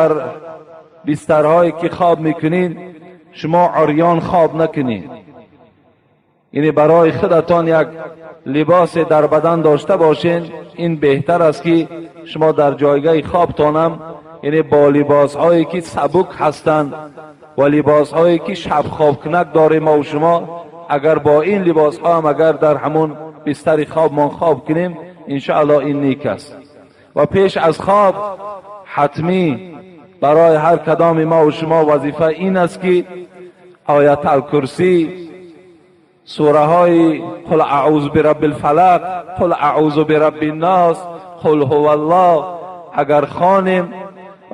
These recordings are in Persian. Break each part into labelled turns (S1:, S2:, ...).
S1: در بسترهایی که خواب میکنید شما عریان خواب نکنید. یعنی برای خودتان یک لباس در بدن داشته باشین. این بهتر است که شما در جایگاه خوابتانم یعنی با لباس هایی که سبک هستند و لباس هایی که شب خواب کنک داره ما و شما، اگر با این لباس ها هم اگر در همون بستر خواب ما خواب کنیم انشاءالله این نیک است. و پیش از خواب حتمی برای هر کدام ما و شما وظیفه این است که آیت الکرسی، سوره های قل اعوذ برب الفلق، قل اعوذ برب الناس، قل هو الله اگر خوانیم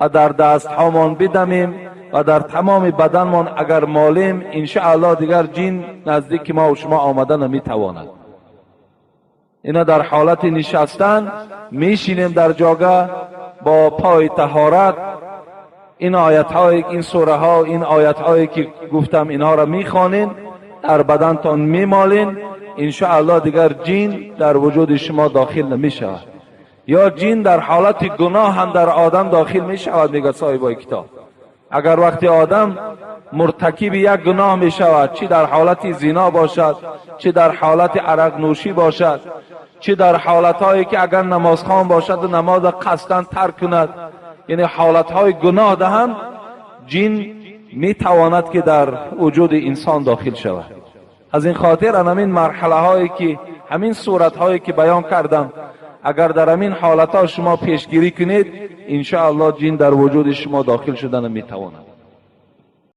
S1: و در دست هامان بدمیم و در تمام بدنمان اگر مالیم انشاءالله دیگر جن نزدیک ما و شما آمده نمیتواند. اینا در حالت نشستن میشینیم در جاگه با پای طهارت این آیت های، این سوره ها، این آیت هایی که گفتم اینها را میخوانین، در بدنتان میمالین، انشاءالله دیگر جن در وجود شما داخل نمیشود. یا جن در حالت گناه هم در آدم داخل میشود. میگه صاحب کتاب اگر وقتی آدم مرتکب یک گناه میشود، چی در حالت زنا باشد، چی در حالت عرق نوشی باشد، چی در حالت هایی که اگر نمازخوان باشد و نماز قصداً ترک کند، یعنی حالت های گناه دهند، جن میتواند که در وجود انسان داخل شود. از این خاطر همین مرحله هایی که همین صورت هایی که بیان کردم اگر در همین حالت ها شما پیشگیری کنید انشاءالله جن در وجود شما داخل شدن میتواند.